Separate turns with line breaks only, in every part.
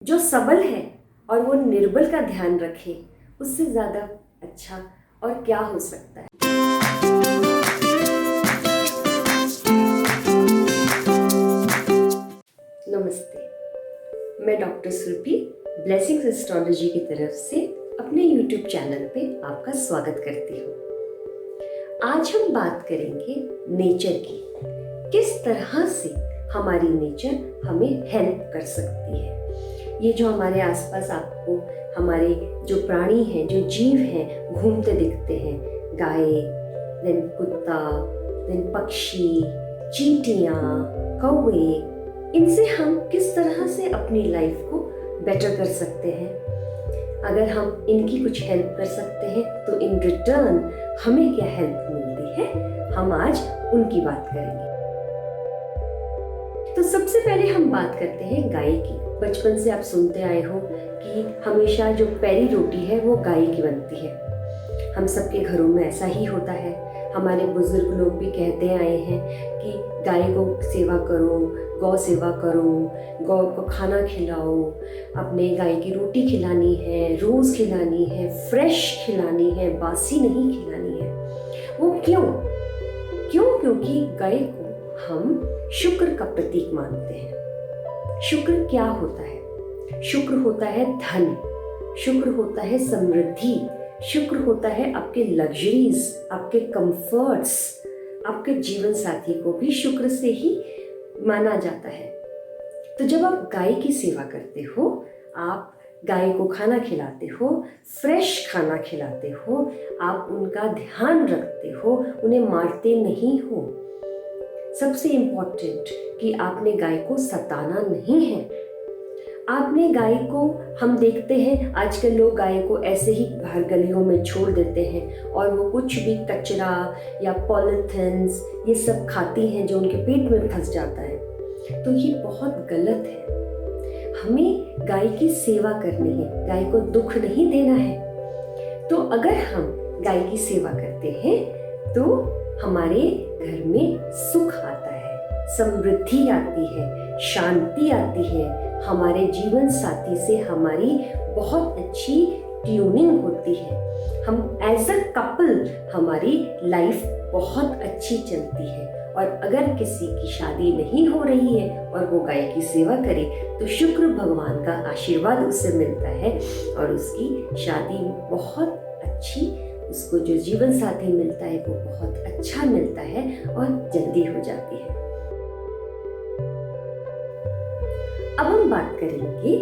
जो सबल है और वो निर्बल का ध्यान रखे, उससे ज़्यादा अच्छा और क्या हो सकता है। नमस्ते, मैं डॉक्टर सुरभि ब्लेसिंग्स एस्ट्रोलॉजी की तरफ से अपने YouTube चैनल पे आपका स्वागत करती हूँ। आज हम बात करेंगे नेचर की, किस तरह से हमारी नेचर हमें हेल्प कर सकती है। ये जो हमारे आसपास आपको हमारे जो प्राणी हैं, जो जीव हैं, घूमते दिखते हैं, गाय, देन कुत्ता, देन पक्षी, चींटियाँ, कौवे, इनसे हम किस तरह से अपनी लाइफ को बेटर कर सकते हैं। अगर हम इनकी कुछ हेल्प कर सकते हैं तो इन रिटर्न हमें क्या हेल्प मिलती है, हम आज उनकी बात करेंगे। तो सबसे पहले हम बात करते हैं गाय की। बचपन से आप सुनते आए हो कि हमेशा जो पहली रोटी है वो गाय की बनती है। हम सबके घरों में ऐसा ही होता है। हमारे बुजुर्ग लोग भी कहते आए हैं कि गाय को सेवा करो, गौ सेवा करो, गौ को खाना खिलाओ, अपने गाय की रोटी खिलानी है, रोज़ खिलानी है, फ्रेश खिलानी है, बासी नहीं खिलानी है। वो क्यों? क्योंकि गाय को हम शुक्र का प्रतीक मानते हैं। शुक्र क्या होता है? शुक्र होता है धन, शुक्र होता है समृद्धि, शुक्र होता है आपके लग्जरीज, आपके कंफर्ट्स। आपके जीवन साथी को भी शुक्र से ही माना जाता है। तो जब आप गाय की सेवा करते हो, आप गाय को खाना खिलाते हो, फ्रेश खाना खिलाते हो, आप उनका ध्यान रखते हो, उन्हें मारते नहीं हो। सबसे इम्पोर्टेंट कि आपने गाय को सताना नहीं है। आपने गाय को, हम देखते हैं आजकल लोग गाय को ऐसे ही बाहर गलियों में छोड़ देते हैं और वो कुछ भी कचरा या पॉलिथीन्स ये सब खाती हैं जो उनके पेट में फंस जाता है। तो ये बहुत गलत है। हमें गाय की सेवा करनी है, गाय को दुख नहीं देना है। तो अगर हम गाय की सेवा करते हैं तो हमारे घर में सुख आता है, समृद्धि आती है, शांति आती है, हमारे जीवन साथी से हमारी बहुत अच्छी ट्यूनिंग होती है। हम एज अ कपल, हमारी लाइफ बहुत अच्छी चलती है। और अगर किसी की शादी नहीं हो रही है और वो गाय की सेवा करे तो शुक्र भगवान का आशीर्वाद उससे मिलता है और उसकी शादी बहुत अच्छी, उसको जो जीवन साथी मिलता है वो बहुत अच्छा मिलता है और जल्दी हो जाती है। अब हम बात करेंगे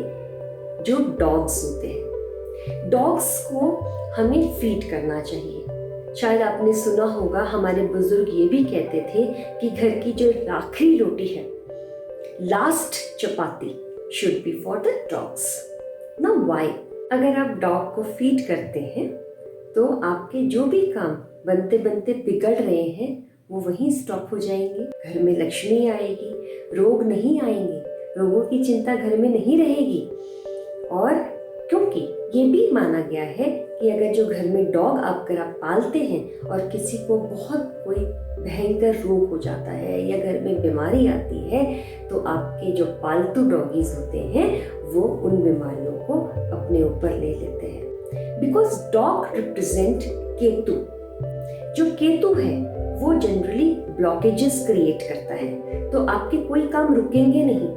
जो डॉग्स होते हैं। डॉग्स को हमें फीड करना चाहिए। शायद आपने सुना होगा, हमारे बुजुर्ग ये भी कहते थे कि घर की जो आखिरी रोटी है, last chapati, should be for the dogs. ना वाई? अगर आप डॉग को फीड करते हैं तो आपके जो भी काम बनते बनते बिगड़ रहे हैं वो वहीं स्टॉप हो जाएंगे। घर में लक्ष्मी आएगी, रोग नहीं आएंगे, रोगों की चिंता घर में नहीं रहेगी। और क्योंकि ये भी माना गया है कि अगर जो घर में डॉग आप पालते हैं और किसी को बहुत कोई भयंकर रोग हो जाता है या घर में बीमारी आती है तो आपके जो पालतू डॉगीज होते हैं वो उन बीमारियों को अपने ऊपर ले लेते हैं। Because dog represent Ketu. जो केतु है वो जनरली ब्लॉकेजेस क्रिएट करता है। तो आपके कोई काम रुकेंगे नहीं,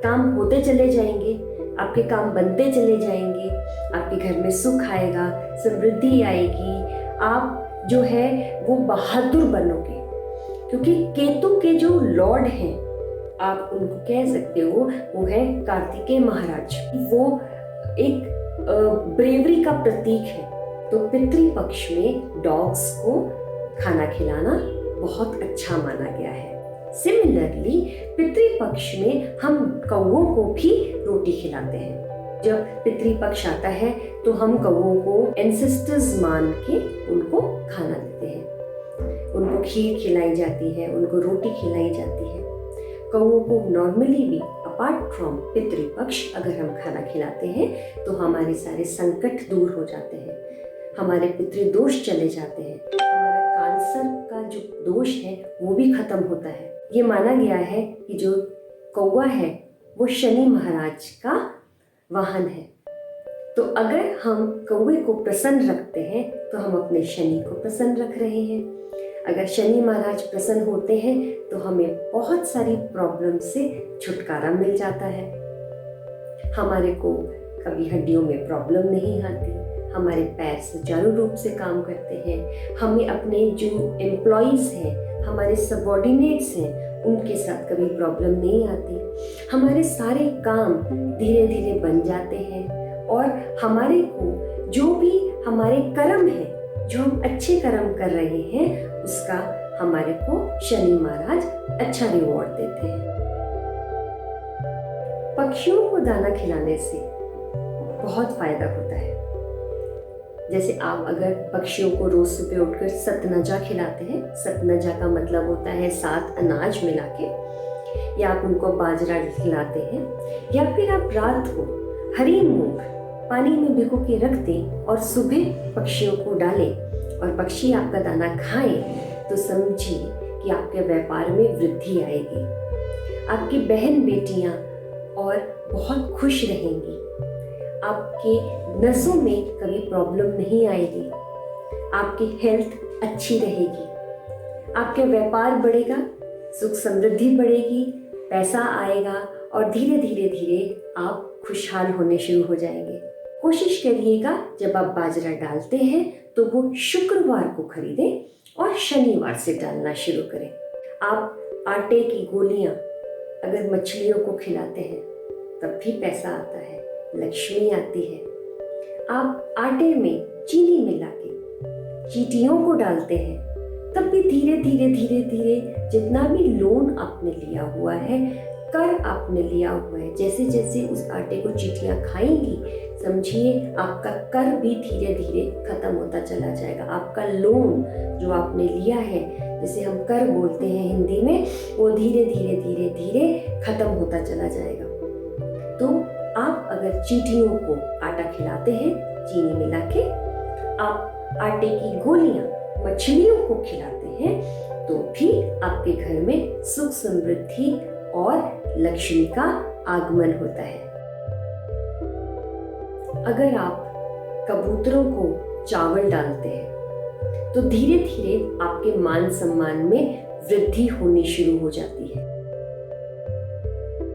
काम होते चले जाएंगे, आपके काम बनते चले जाएंगे, आपके घर में सुख आएगा, समृद्धि आएगी, आप जो है वो बहादुर बनोगे। क्योंकि केतु के जो लॉर्ड हैं, आप उनको कह सकते हो, वो है कार्तिकेय महाराज। वो एक ब्रेवरी का प्रतीक है। तो पितृपक्ष में डॉग्स को खाना खिलाना बहुत अच्छा माना गया है। सिमिलरली पितृपक्ष में हम कौवों को भी रोटी खिलाते हैं। जब पितृपक्ष आता है तो हम कौवों को एंसेस्टर्स मान के उनको खाना देते हैं। उनको खीर खिलाई जाती है, उनको रोटी खिलाई जाती है। कौवों को नॉर्मली भी अपार्ट फ्रॉम पितृपक्ष अगर हम खाना खिलाते हैं तो हमारे सारे संकट दूर हो जाते हैं, हमारे पितृदोष चले जाते हैं, हमारा कालसर्प का जो दोष है वो भी खत्म होता है। ये माना गया है कि जो कौवा है वो शनि महाराज का वाहन है। तो अगर हम कौवे को प्रसन्न रखते हैं तो हम अपने शनि को प्रसन्न रख रहे हैं। अगर शनि महाराज प्रसन्न होते हैं तो हमें बहुत सारी प्रॉब्लम से छुटकारा मिल जाता है। हमारे को कभी हड्डियों में प्रॉब्लम नहीं आती, हमारे पैर सुचारू रूप से काम करते हैं, हमें अपने जो एम्प्लॉयज़ हैं, हमारे सबॉर्डिनेट्स हैं, उनके साथ कभी प्रॉब्लम नहीं आती। हमारे सारे काम धीरे धीरे बन जाते हैं और हमारे को जो भी हमारे कर्म हैं, जो हम अच्छे कर्म कर रहे हैं, उसका हमारे को शनि महाराज अच्छा रिवॉर्ड देते हैं। पक्षियों को दाना खिलाने से बहुत फायदा होता है। जैसे आप अगर पक्षियों को रोज सुबह उठकर सतनजा खिलाते हैं, सतनजा का मतलब होता है 7 अनाज मिला के, या आप उनको बाजरा खिलाते हैं, या फिर आप रात को हरी मूंग पानी में भिगो के रख दें और सुबह पक्षियों को डालें और पक्षी आपका दाना खाएं, तो समझिए कि आपके व्यापार में वृद्धि आएगी। आपकी बहन बेटियां और बहुत खुश रहेंगी, आपके नसों में कभी प्रॉब्लम नहीं आएगी, आपकी हेल्थ अच्छी रहेगी, आपके व्यापार बढ़ेगा, सुख समृद्धि बढ़ेगी, पैसा आएगा और धीरे धीरे धीरे आप खुशहाल होने शुरू हो जाएंगे। कोशिश करिएगा जब आप बाजरा डालते हैं तो वो शुक्रवार को खरीदें और शनिवार से डालना शुरू करें। आप आटे की गोलियां अगर मछलियों को खिलाते हैं तब भी पैसा आता है, लक्ष्मी आती है। आप आटे में चीनी मिला के चींटियों को डालते हैं तब भी धीरे धीरे धीरे धीरे जितना भी लोन आपने लिया हुआ है, कर आपने लिया हुआ है, जैसे जैसे उस आटे को चींटियां खाएंगी, समझिए आपका कर भी धीरे धीरे खत्म होता चला जाएगा। आपका लोन जो आपने लिया है, जिसे हम कर बोलते हैं हिंदी में, वो धीरे धीरे धीरे धीरे खत्म होता चला जाएगा। तो आप अगर चींटियों को आटा खिलाते हैं चीनी मिला के, आप आटे की गोलियां मछलियों को खिलाते हैं, तो भी आपके घर में सुख समृद्धि और लक्ष्मी का आगमन होता है। अगर आप कबूतरों को चावल डालते हैं तो धीरे धीरे आपके मान सम्मान में वृद्धि होनी शुरू हो जाती है।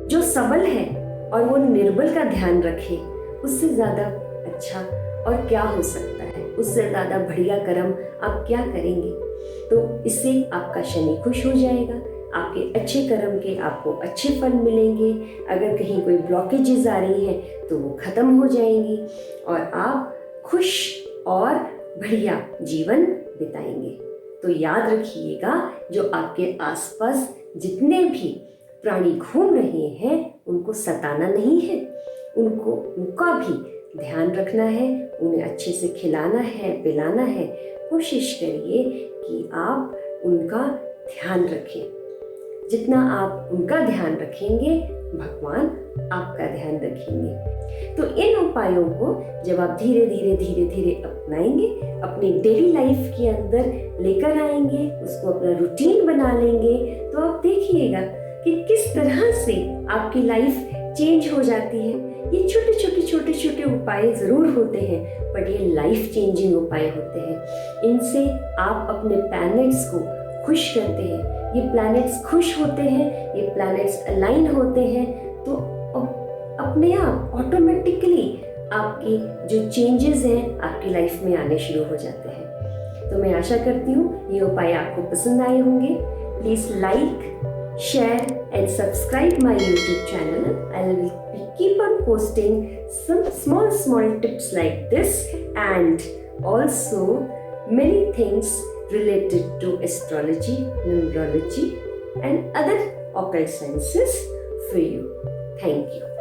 जो सबल है और वो निर्बल का ध्यान रखे, उससे ज्यादा अच्छा और क्या हो सकता है, उससे ज्यादा बढ़िया कर्म आप क्या करेंगे। तो इससे आपका शनि खुश हो जाएगा, आपके अच्छे कर्म के आपको अच्छे फल मिलेंगे। अगर कहीं कोई ब्लॉकेजेस आ रही हैं तो वो खत्म हो जाएंगी और आप खुश और बढ़िया जीवन बिताएंगे। तो याद रखिएगा, जो आपके आसपास जितने भी प्राणी घूम रहे हैं उनको सताना नहीं है, उनका भी ध्यान रखना है, उन्हें अच्छे से खिलाना है, पिलाना है। कोशिश करिए कि आप उनका ध्यान रखें। जितना आप उनका ध्यान रखेंगे, भगवान आपका ध्यान रखेंगे। तो इन उपायों को जब आप धीरे धीरे धीरे धीरे अपनाएंगे, अपनी डेली लाइफ के अंदर लेकर आएंगे, उसको अपना रूटीन बना लेंगे, तो आप देखिएगा कि किस तरह से आपकी लाइफ चेंज हो जाती है। ये छोटे छोटे उपाय जरूर होते हैं, बट ये लाइफ चेंजिंग उपाय होते हैं। इनसे आप अपने प्लैनेट्स को खुश करते हैं, ये प्लैनेट्स खुश होते हैं, ये प्लैनेट्स अलाइन होते हैं, तो अपने आप ऑटोमेटिकली आपकी जो चेंजेस हैं आपकी लाइफ में आने शुरू हो जाते हैं। तो मैं आशा करती हूँ ये उपाय आपको पसंद आए होंगे। Please like, share and subscribe my YouTube channel. I will keep on posting some small tips like this and also many things related to astrology, numerology and other occult sciences for you. Thank you.